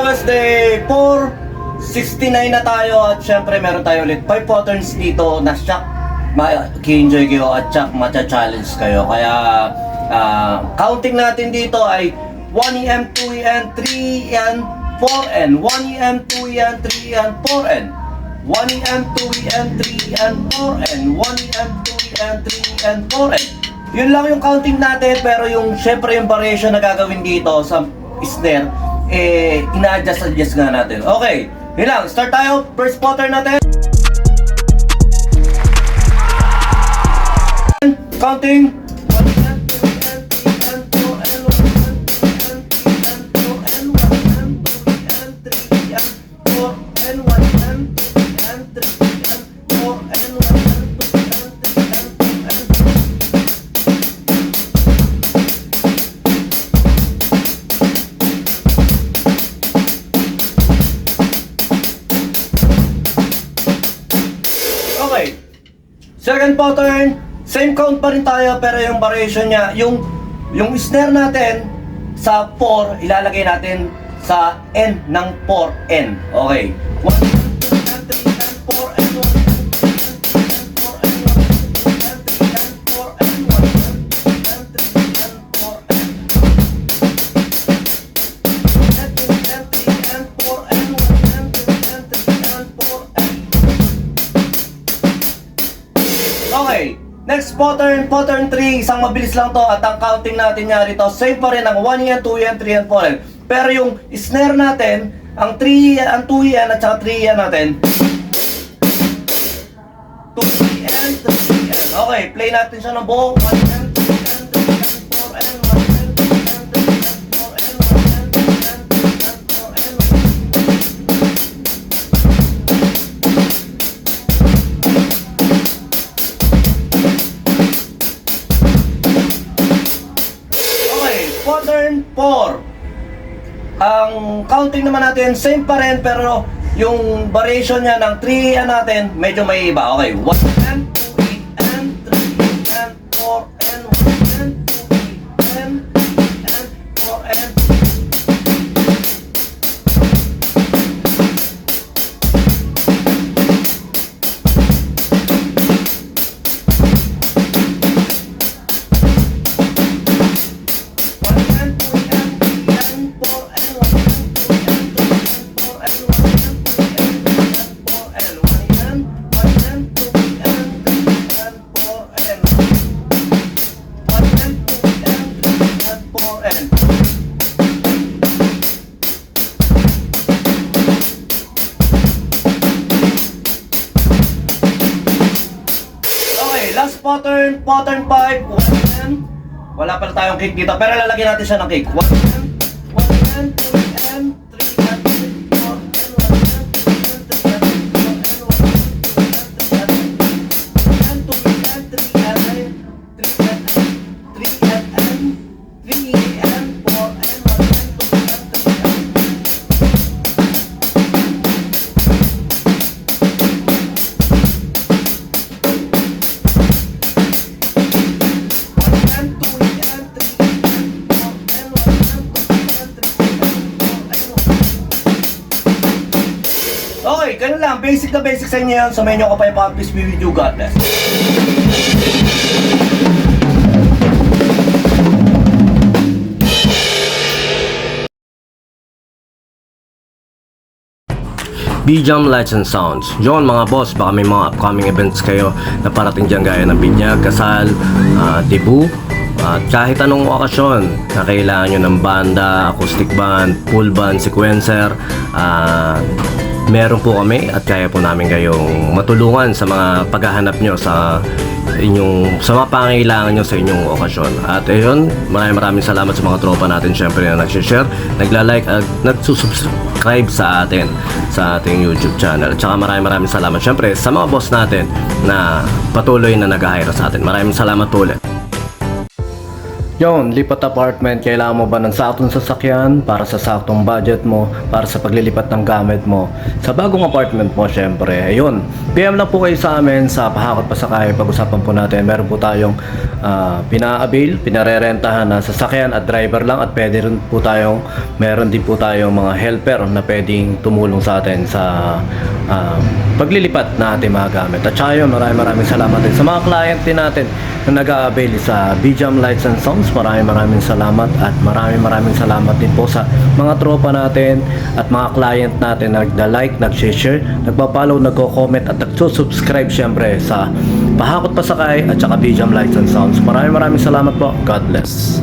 Wednesday 4:69 na tayo at syempre meron tayo ulit 5 patterns dito na shock ma-enjoy kayo at shock ma-challenge kayo. Kaya counting natin dito ay 1EM, 2EN, 3EN, 4N, 1EM, 2EN, 3EN, 4N, 1EM, 2EN, 3EN, 4N, 1EM, 2EN, 3EN, 4N. Yun lang yung counting natin, pero yung syempre yung variation na gagawin dito sa snare ina-adjust nga natin. Okay, yun lang, start tayo. First pattern natin, counting 1EM, 2EN, 3EN, 4N, 1EM, 2EN, 3EN, 4N, 1EM, 2EN, 3EN, 4N, 1EM, 2EN, 3EN, 4N, 1EM, 2EN, 3EN, 4N. Okay, second pattern, same count pa rin tayo, pero yung variation niya, yung snare natin sa 4, ilalagay natin sa N ng 4N. Okay, 1, 2, 3, 4N, 1, 2, 3, 4N, 1, 2, 3, 4N, 1, 2, 3, 4N. Okay, next pattern, pattern 3, isang mabilis lang to at ang counting natin niya rito, same pa rin ang 1EN, 2EN, 3EN, 4EN. Pero yung snare natin, ang 3EN, ang 2EN at saka 3EN natin, 2EN, 3EN. Okay, play natin siya ng buo. 1EN, 2EN, 3EN, 4EN, 1EN, 2EN, 3EN, 4EN, 1EN, 2EN, 3EN, 4EN. Pattern 4. Ang counting naman natin, same pa rin, pero yung variation niya ng 3 natin, medyo may iba. Okay, 1N, 2EN, 3EN, 4N, 1N, 2EN, 3EN, 4N. Last pattern, pattern 5, 1N. Wala pala tayong kick dito, pero lalagyan natin siya ng kick. 1N, 1N, 2N, 3N, 4N, 1N, 2N, 3N, 4N, 1N, 2N, 3N, 3N, 3N, 4N, 1N, 2N, 3N. Okay, ganun lang. Basic na basic sa inyo yan. Samayin nyo ko pa yung mga peace be with you. God bless. B-Jam Lights and Sounds. Yun mga boss, baka may mga upcoming events kayo na parating dyan gaya ng binyag, kasal, debut, at kahit anong okasyon na kailangan nyo ng banda, acoustic band, full band, sequencer, meron po kami at kaya po namin kayong matulungan sa mga paghahanap nyo sa mga pangailangan nyo sa inyong okasyon. At ayun, maraming salamat sa mga tropa natin syempre na nagsishare, nagla-like at nagsusubscribe sa atin sa ating YouTube channel. At saka maraming salamat syempre sa mga boss natin na patuloy na nag-hire sa atin. Maraming salamat po ulit. Yon, lipat apartment, kailangan mo ba ng saktong sasakyan para sa saktong budget mo, para sa paglilipat ng gamit mo? Sa bagong apartment mo, syempre, ayun. PM lang po kayo sa amin sa Pahakot Pasakay. Pag-usapan po natin, meron po tayong pina-avail, pinarerentahan na sasakyan at driver lang, at pwede rin po tayong, meron din po tayong mga helper na pwedeng tumulong sa atin sa paglilipat na ating mga gamit. At saka yun, maraming salamat din sa mga client din natin na nag-a-avail sa BJAM Lights and Sounds. Maraming salamat, at maraming salamat din po sa mga tropa natin at mga client natin na nagda-like, nag-share, nagpa-follow, nagko-comment at nagsusubscribe syempre sa Pahakot Pasakay at saka BJAM Lights and Sounds. Maraming salamat po. God bless.